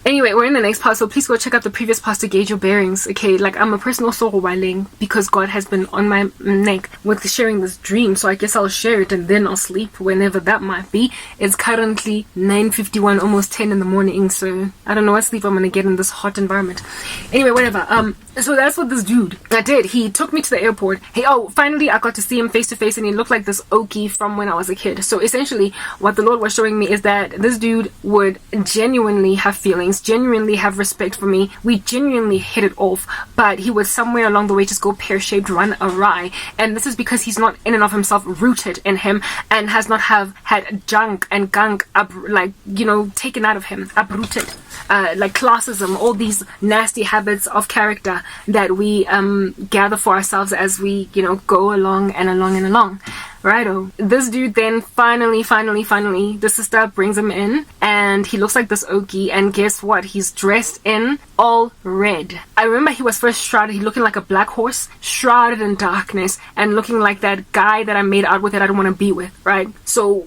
Anyway, we're in the next part, so please go check out the previous part to gauge your bearings. Okay, like I'm a person also whiling because God has been on my neck with sharing this dream, so I guess I'll share it and then I'll sleep whenever that might be. It's currently 9:51, almost 10 in the morning, so I don't know what sleep I'm gonna get in this hot environment. Anyway, whatever. So that's what this dude did. He took me to the airport. Finally I got to see him face to face, and he looked like this Okie from when I was a kid. So essentially what the Lord was showing me is that this dude would genuinely have feelings, genuinely have respect for me. We genuinely hit it off, but he would somewhere along the way just go pear-shaped, run awry. And this is because he's not in and of himself rooted in him, and has not have had junk and gunk up, like, taken out of him, uprooted. Like classism, all these nasty habits of character that we gather for ourselves as we go along and along and along. Righto. This dude then finally, the sister brings him in, and he looks like this Okie, and guess what? He's dressed in all red. I remember he was first shrouded, he looking like a black horse, shrouded in darkness, and looking like that guy that I made out with that I don't want to be with, right? So,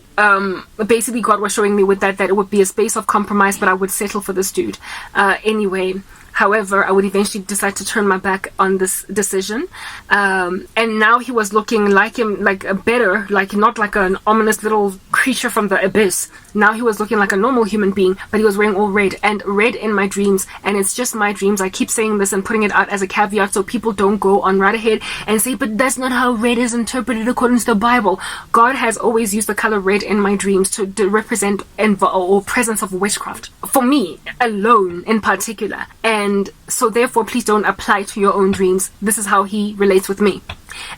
basically God was showing me with that it would be a space of compromise, but I would settle for this dude. Anyway, however, I would eventually decide to turn my back on this decision. And now he was looking like him, like a better, like not like an ominous little creature from the abyss. Now he was looking like a normal human being, but he was wearing all red, and red in my dreams. And it's just my dreams. I keep saying this and putting it out as a caveat so people don't go on right ahead and say, but that's not how red is interpreted according to the Bible. God has always used the color red in my dreams to represent or presence of witchcraft. For me alone in particular. And so therefore, please don't apply to your own dreams. This is how he relates with me.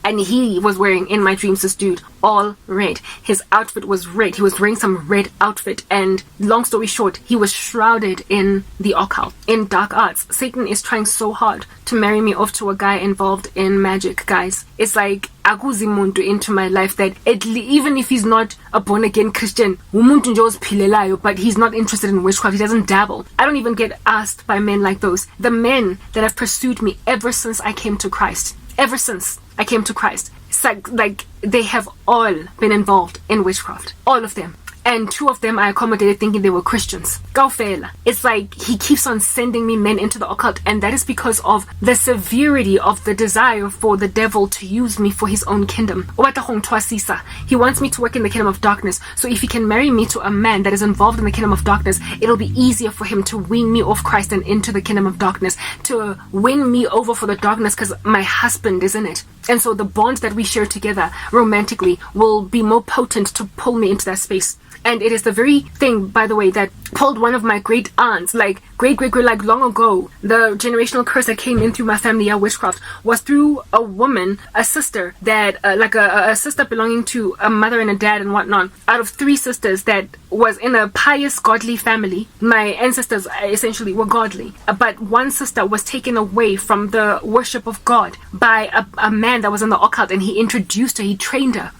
And he was wearing, in my dreams, this dude, all red. His outfit was red. He was wearing some red outfit. And long story short, he was shrouded in the occult, in dark arts. Satan is trying so hard to marry me off to a guy involved in magic, guys. It's like akuzi muntu into my life that even if he's not a born-again Christian, umuntu nje oziphilelayo, but he's not interested in witchcraft. He doesn't dabble. I don't even get asked by men like those. The men that have pursued me ever since I came to Christ. Ever since I came to Christ. It's like they have all been involved in witchcraft. All of them. And 2 of them I accommodated thinking they were Christians. Gaufela. It's like he keeps on sending me men into the occult, and that is because of the severity of the desire for the devil to use me for his own kingdom. He wants me to work in the kingdom of darkness. So if he can marry me to a man that is involved in the kingdom of darkness, it'll be easier for him to wean me off Christ and into the kingdom of darkness, to win me over for the darkness because my husband is in it. And so the bond that we share together romantically will be more potent to pull me into that space. And it is the very thing, by the way, that pulled one of my great aunts, like great, like long ago. The generational curse that came in through my family, witchcraft, was through a woman, a sister that, like a sister belonging to a mother and a dad and whatnot. Out of 3 sisters that was in a pious, godly family, my ancestors essentially were godly. But one sister was taken away from the worship of God by a man that was in the occult, and he introduced her, he trained her.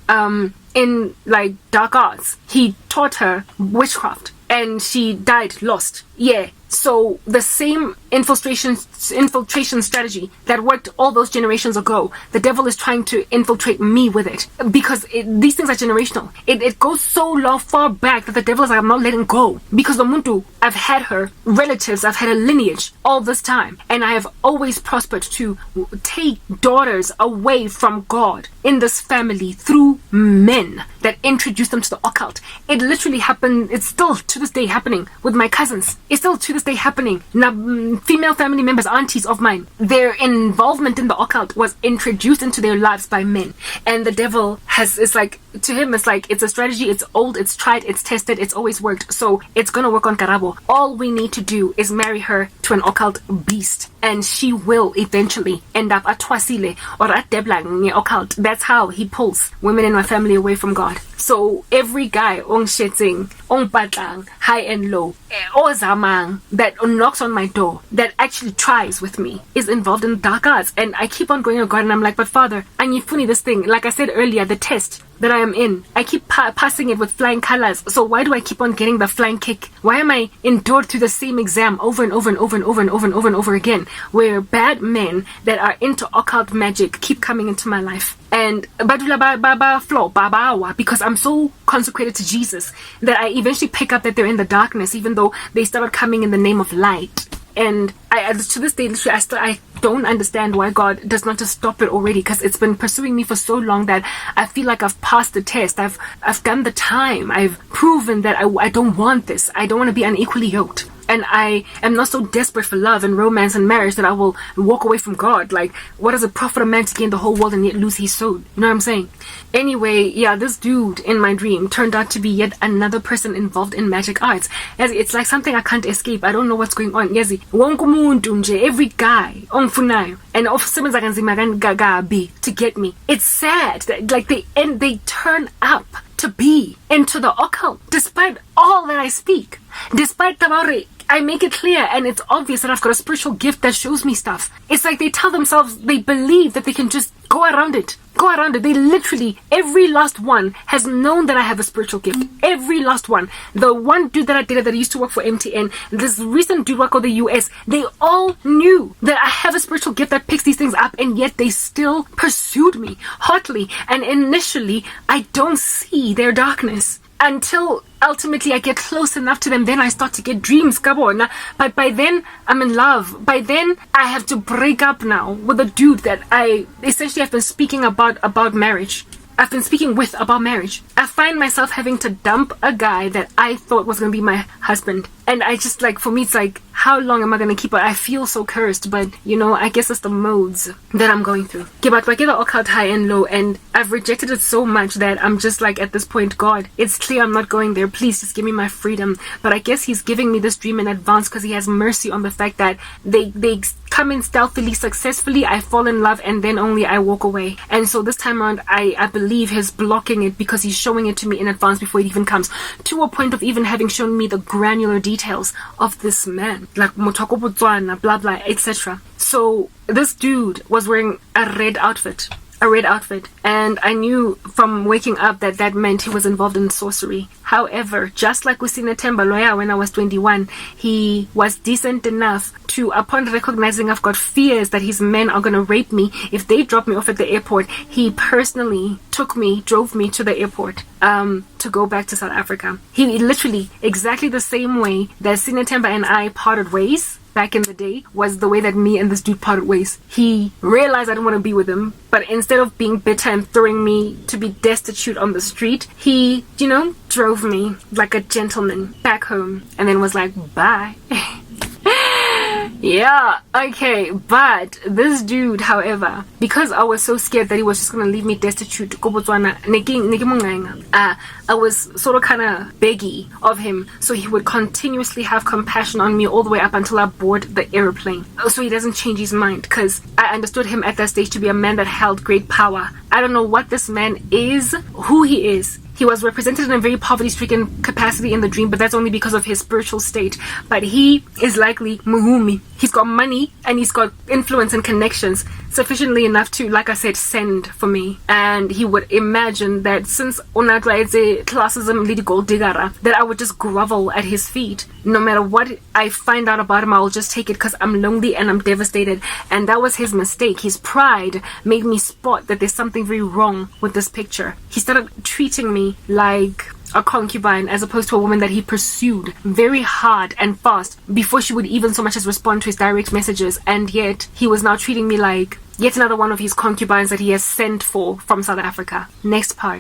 In like dark arts. He taught her witchcraft, and she died lost. Yeah. So the same infiltration strategy that worked all those generations ago, the devil is trying to infiltrate me with it, because these things are generational. It goes so far back that the devil is like, I'm not letting go, because the muntu, I've had her relatives, I've had a lineage all this time, and I have always prospered to take daughters away from God in this family through men that introduce them to the occult. It literally happened. It's still to this day happening with my cousins. It's still to this day happening. Now, female family members, aunties of mine, their involvement in the occult was introduced into their lives by men. And the devil it's like, to him, it's like, it's a strategy, it's old, it's tried, it's tested, it's always worked. So it's gonna work on Karabo. All we need to do is marry her to an occult beast, and she will eventually end up at Twasile or at Deblang occult. That's how he pulls women in my family away from God. So every guy on shetzing, on patlang, high and low, or zamang, that knocks on my door, that actually tries with me, is involved in dark arts. And I keep on going to God, and I'm like, but Father, and you funny this thing, like I said earlier, the test that I am in. I keep passing it with flying colors. So why do I keep on getting the flying kick? Why am I endured through the same exam over and over and over and over and over and over and over again, where bad men that are into occult magic keep coming into my life? And because I'm so consecrated to Jesus that I eventually pick up that they're in the darkness, even though they started coming in the name of light. And I to this day, I don't understand why God does not just stop it already, because it's been pursuing me for so long that I feel like I've passed the test. I've done the time. I've proven that I don't want this. I don't want to be unequally yoked. And I am not so desperate for love and romance and marriage that I will walk away from God. Like, what does it profit a man to gain the whole world and yet lose his soul? You know what I'm saying? Anyway, yeah, this dude in my dream turned out to be yet another person involved in magic arts. It's like something I can't escape. I don't know what's going on. Yazi, wonke umuntu nje, every guy ongifunayo and osebenza kanzima gabi to get me. It's sad that like they turn up to be into the occult, despite all that I speak, despite the I make it clear and it's obvious that I've got a spiritual gift that shows me stuff. It's like they tell themselves, they believe that they can just go around it. They literally, every last one has known that I have a spiritual gift. Every last one. The one dude that I dated that used to work for MTN, this recent dude work for the US, they all knew that I have a spiritual gift that picks these things up, and yet they still pursued me hotly. And initially, I don't see their darkness until ultimately I get close enough to them. Then I start to get dreams, kabona. But by then I'm in love. By then I have to break up now with a dude that I essentially have been speaking about marriage. I've been speaking with about marriage. I find myself having to dump a guy that I thought was going to be my husband. And I just like, for me, it's like, how long am I going to keep it? I feel so cursed, but you know, I guess it's the modes that I'm going through. But I get the occult high and low, and I've rejected it so much that I'm just like, at this point, God, it's clear I'm not going there. Please just give me my freedom. But I guess he's giving me this dream in advance because he has mercy on the fact that they come in stealthily, successfully, I fall in love, and then only I walk away. And so this time around, I believe he's blocking it because he's showing it to me in advance before it even comes, to a point of even having shown me the granular details of this man, like motoko Botswana, blah blah, etc. So this dude was wearing a red outfit, and I knew from waking up that that meant he was involved in sorcery. However, just like with Themba Loya when I was 21, he was decent enough to, upon recognizing I've got fears that his men are going to rape me if they drop me off at the airport, he personally drove me to the airport to go back to South Africa. He literally, exactly the same way that Themba and I parted ways back in the day, was the way that me and this dude parted ways. He realized I didn't want to be with him, but instead of being bitter and throwing me to be destitute on the street, he, drove me like a gentleman back home and then was like, bye. Yeah, okay, but this dude, however, because I was so scared that he was just gonna leave me destitute, I was sort of kind of beggy of him, so he would continuously have compassion on me all the way up until I board the airplane, so he doesn't change his mind, because I understood him at that stage to be a man that held great power. I don't know what this man is, who he is. He was represented in a very poverty-stricken capacity in the dream, but that's only because of his spiritual state. But he is likely Muhumi. He's got money and he's got influence and connections sufficiently enough to, like I said, send for me. And he would imagine that since Onatwa is a classism lead gold digger, that I would just grovel at his feet. No matter what I find out about him, I will just take it because I'm lonely and I'm devastated. And that was his mistake. His pride made me spot that there's something very wrong with this picture. He started treating me like a concubine as opposed to a woman that he pursued very hard and fast before she would even so much as respond to his direct messages. And yet he was now treating me like yet another one of his concubines that he has sent for from South Africa. Next part.